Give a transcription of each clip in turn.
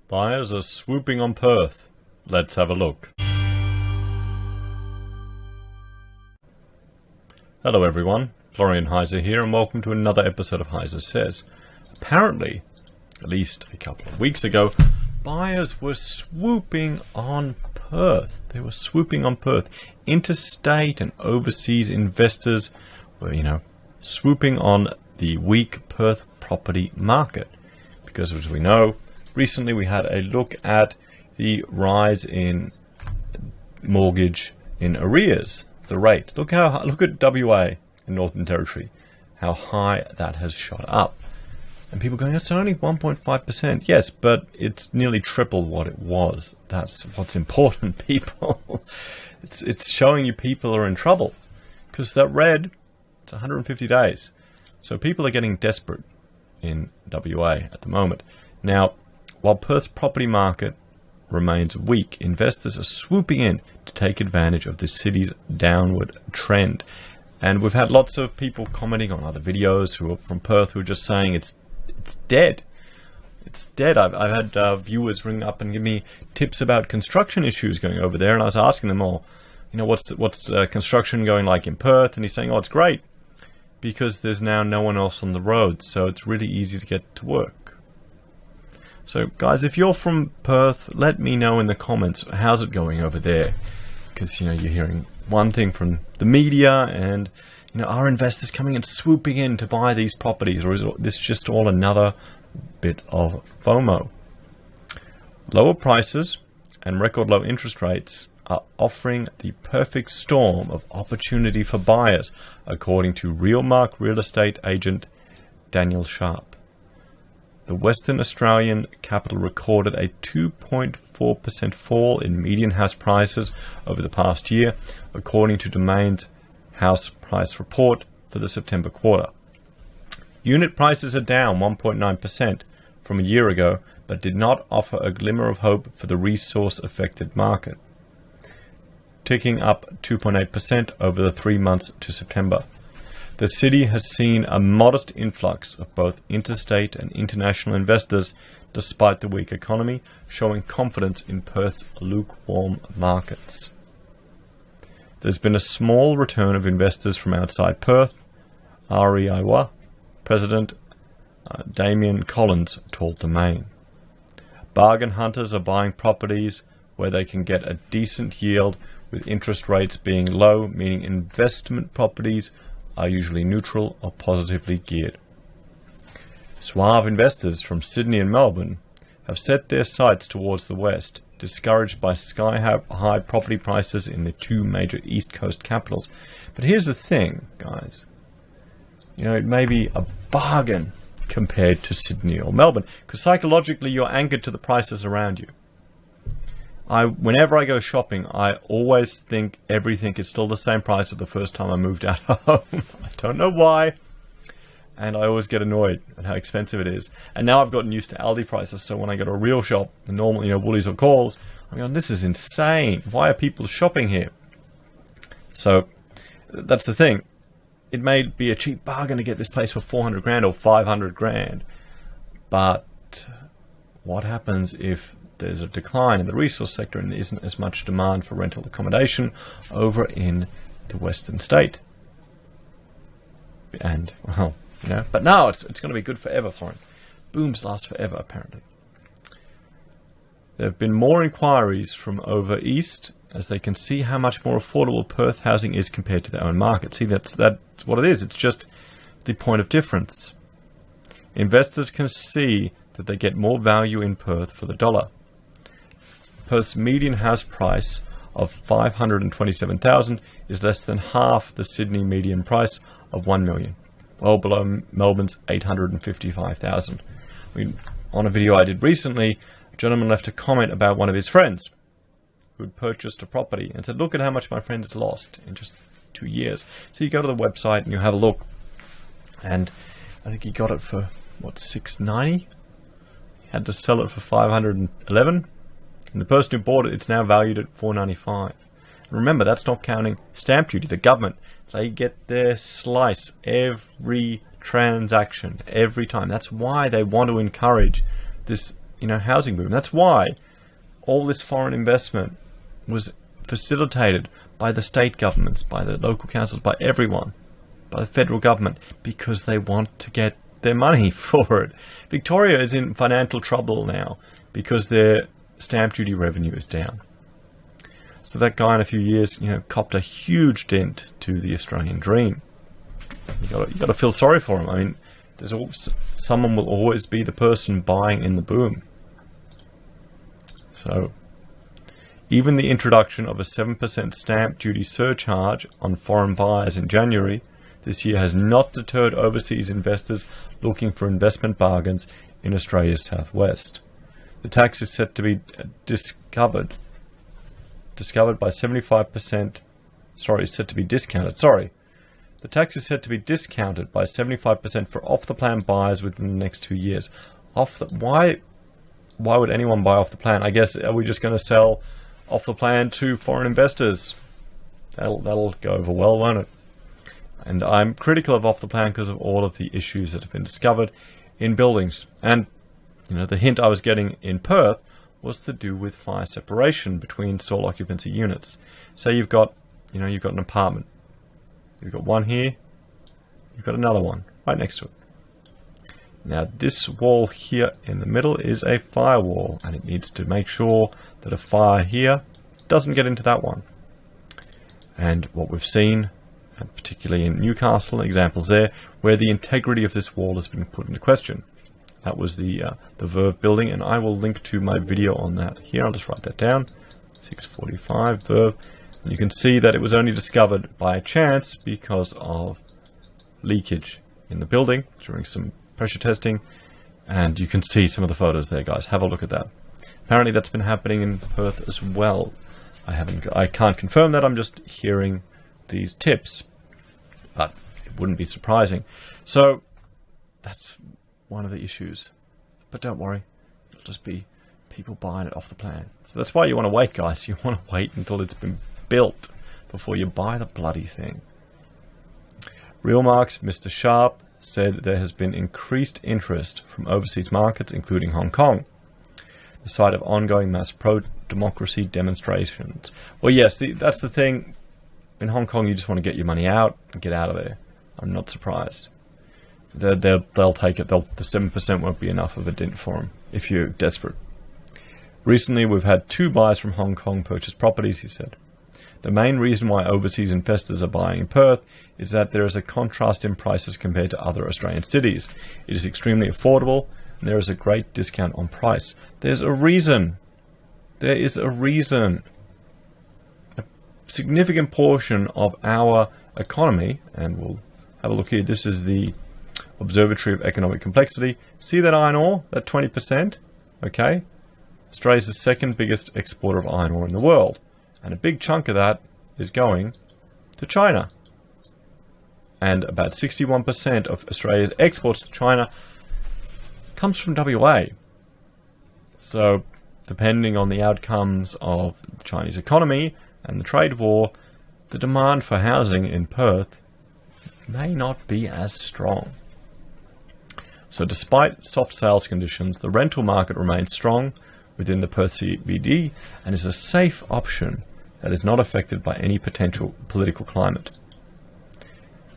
Buyers are swooping on Perth. Let's have a look. Hello everyone, Florian Heise here and welcome to another episode of Heise Says. Apparently, at least a couple of weeks ago, buyers were swooping on Perth. They were swooping on Perth. Interstate and overseas investors were, swooping on the weak Perth property market. Because as we know, recently we had a look at the rise in mortgage in arrears, the rate. Look at WA in Northern Territory, how high that has shot up. And people going, it's only 1.5%. Yes, but it's nearly triple what it was. That's what's important, people. It's showing you people are in trouble. Because that red, it's 150 days. So people are getting desperate in WA at the moment. Now, while Perth's property market remains weak, investors are swooping in to take advantage of the city's downward trend. And we've had lots of people commenting on other videos who are from Perth who are just saying it's dead. It's dead. I've had viewers ring up and give me tips about construction issues going over there, and I was asking them all, what's construction going like in Perth? And he's saying, it's great because there's now no one else on the road, so it's really easy to get to work. So guys, if you're from Perth, let me know in the comments, how's it going over there? Because you're hearing one thing from the media, and are investors coming and swooping in to buy these properties, or is this just all another bit of FOMO? Lower prices and record low interest rates are offering the perfect storm of opportunity for buyers, according to Realmark real estate agent Daniel Sharp. The Western Australian capital recorded a 2.4% fall in median house prices over the past year, according to Domain's house price report for the September quarter. Unit prices are down 1.9% from a year ago, but did not offer a glimmer of hope for the resource-affected market, ticking up 2.8% over the 3 months to September. The city has seen a modest influx of both interstate and international investors despite the weak economy, showing confidence in Perth's lukewarm markets. There's been a small return of investors from outside Perth, REIWA President Damien Collins told Domain. Bargain hunters are buying properties where they can get a decent yield, with interest rates being low, meaning investment properties are usually neutral or positively geared. Suave investors from Sydney and Melbourne have set their sights towards the west, discouraged by sky-high property prices in the two major East Coast capitals. But here's the thing, guys. It may be a bargain compared to Sydney or Melbourne, because psychologically you're anchored to the prices around you. Whenever I go shopping, I always think everything is still the same price as the first time I moved out of home. I don't know why. And I always get annoyed at how expensive it is. And now I've gotten used to Aldi prices, so when I go to a real shop, the normal, Woolies or Coles, I'm going, this is insane. Why are people shopping here? So that's the thing. It may be a cheap bargain to get this place for 400 grand or 500 grand. But what happens if there's a decline in the resource sector and there isn't as much demand for rental accommodation over in the Western state? And, but now it's going to be good forever for him. Booms last forever, apparently. There have been more inquiries from over east as they can see how much more affordable Perth housing is compared to their own market. See, that's what it is. It's just the point of difference. Investors can see that they get more value in Perth for the dollar. Perth's median house price of $527,000 is less than half the Sydney median price of $1 million, well below Melbourne's $855,000. On a video I did recently, a gentleman left a comment about one of his friends who had purchased a property and said, look at how much my friend has lost in just 2 years. So you go to the website and you have a look, and I think he got it for, $690? He had to sell it for $511. And the person who bought it, it's now valued at $495. And remember, that's not counting stamp duty. The government, they get their slice every transaction, every time. That's why they want to encourage this, housing boom. That's why all this foreign investment was facilitated by the state governments, by the local councils, by everyone, by the federal government, because they want to get their money for it. Victoria is in financial trouble now because their stamp duty revenue is down. So that guy in a few years, copped a huge dent to the Australian dream. You got to feel sorry for him. I mean, someone will always be the person buying in the boom. So, even the introduction of a 7% stamp duty surcharge on foreign buyers in January this year has not deterred overseas investors looking for investment bargains in Australia's southwest. The tax is set to be discounted by 75%. The tax is set to be discounted by 75% for off-the-plan buyers within the next 2 years. Why would anyone buy off the plan? I guess, are we just going to sell off the plan to foreign investors? That'll go over well, won't it? And I'm critical of off the plan because of all of the issues that have been discovered in buildings. And the hint I was getting in Perth was to do with fire separation between sole occupancy units. So you've got an apartment. You've got one here. You've got another one right next to it. Now this wall here in the middle is a firewall, and it needs to make sure that a fire here doesn't get into that one. And what we've seen, and particularly in Newcastle, examples there, where the integrity of this wall has been put into question. That was the Verve building, and I will link to my video on that here. I'll just write that down, 645 Verve. And you can see that it was only discovered by chance because of leakage in the building during some pressure testing, and you can see some of the photos there, guys. Have a look at that. Apparently that's been happening in Perth as well. I can't confirm that, I'm just hearing these tips, but it wouldn't be surprising. So that's one of the issues, but don't worry, it'll just be people buying it off the plan. So that's why you want to wait, guys. You want to wait until it's been built before you buy the bloody thing. Realmark's Mr. Sharp said there has been increased interest from overseas markets, including Hong Kong, the site of ongoing mass pro-democracy demonstrations. Well, yes, that's the thing. In Hong Kong, you just want to get your money out and get out of there. I'm not surprised. They'll take it. The 7% won't be enough of a dent for them if you're desperate. Recently, we've had 2 buyers from Hong Kong purchase properties, he said. The main reason why overseas investors are buying in Perth is that there is a contrast in prices compared to other Australian cities. It is extremely affordable, and there is a great discount on price. There's a reason. There is a reason. A significant portion of our economy, and we'll have a look here. This is the Observatory of Economic Complexity. See that iron ore? That 20%? Okay. Australia is the second biggest exporter of iron ore in the world. And a big chunk of that is going to China. And about 61% of Australia's exports to China comes from WA. So, depending on the outcomes of the Chinese economy and the trade war, the demand for housing in Perth may not be as strong. So despite soft sales conditions, the rental market remains strong within the Perth CBD and is a safe option that is not affected by any potential political climate.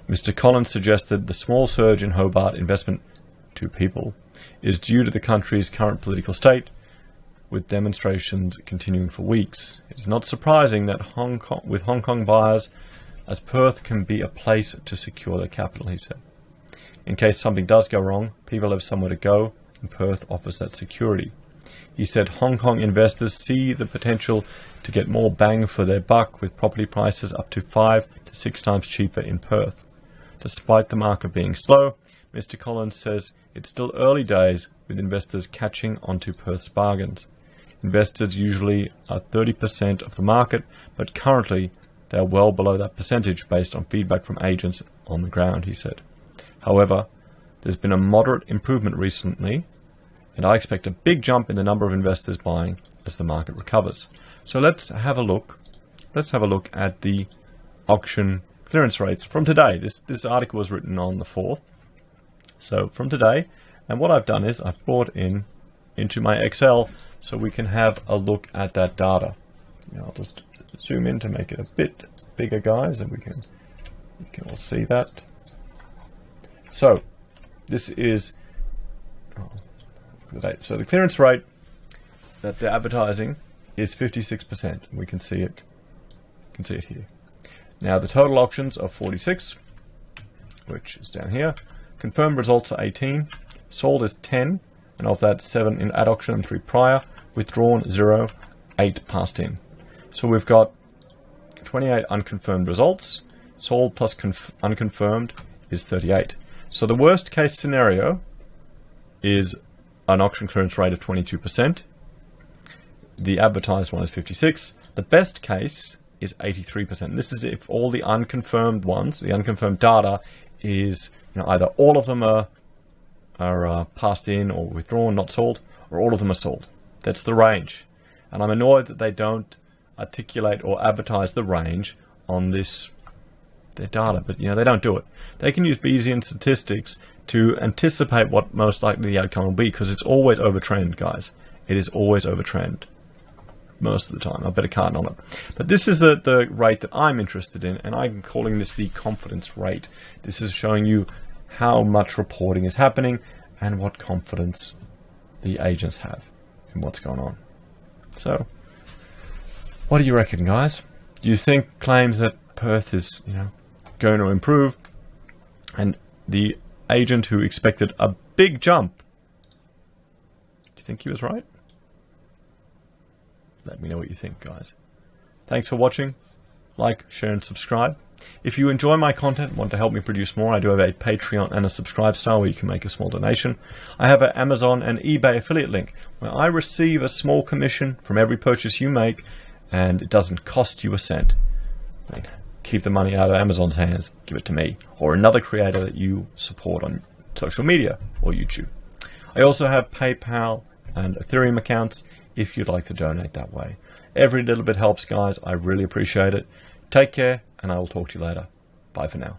Mr. Collins suggested the small surge in Hobart investment, 2 people, is due to the country's current political state, with demonstrations continuing for weeks. It is not surprising that with Hong Kong buyers, as Perth can be a place to secure their capital, he said. In case something does go wrong, people have somewhere to go, and Perth offers that security. He said Hong Kong investors see the potential to get more bang for their buck with property prices up to 5 to 6 times cheaper in Perth. Despite the market being slow, Mr. Collins says it's still early days with investors catching onto Perth's bargains. Investors usually are 30% of the market, but currently they are well below that percentage based on feedback from agents on the ground, he said. However, there's been a moderate improvement recently, and I expect a big jump in the number of investors buying as the market recovers. So let's have a look. Let's have a look at the auction clearance rates from today. This article was written on the 4th. So from today, and what I've done is I've brought in into my Excel so we can have a look at that data. I'll just zoom in to make it a bit bigger, guys, and we can all see that. So this is so the clearance rate that they're advertising is 56%. We can see it. Here. Now the total auctions are 46, which is down here. Confirmed results are 18. Sold is 10, and of that 7 in at auction and 3 prior. Withdrawn 0, 8 passed in. So we've got 28 unconfirmed results. Sold plus unconfirmed is 38. So the worst case scenario is an auction clearance rate of 22%. The advertised one is 56. The best case is 83%. This is if all the unconfirmed ones, the unconfirmed data is either all of them are passed in or withdrawn, not sold, or all of them are sold. That's the range. And I'm annoyed that they don't articulate or advertise the range on their data, but they don't do it. They can use Bayesian statistics to anticipate what most likely the outcome will be, because it's always over trend, guys. It is always over trend. Most of the time. I bet a card on it. But this is the rate that I'm interested in, and I'm calling this the confidence rate. This is showing you how much reporting is happening and what confidence the agents have in what's going on. So, what do you reckon, guys? Do you think claims that Perth is, going to improve, and the agent who expected a big jump, do you think he was right? Let me know what you think, guys. Thanks for watching. Like, share, and subscribe. If you enjoy my content and want to help me produce more, I do have a Patreon and a subscribe style where you can make a small donation. I have an Amazon and eBay affiliate link where I receive a small commission from every purchase you make, and it doesn't cost you a cent. Keep the money out of Amazon's hands. Give it to me or another creator that you support on social media or YouTube. I also have PayPal and Ethereum accounts if you'd like to donate that way. Every little bit helps, guys. I really appreciate it. Take care, and I will talk to you later. Bye for now.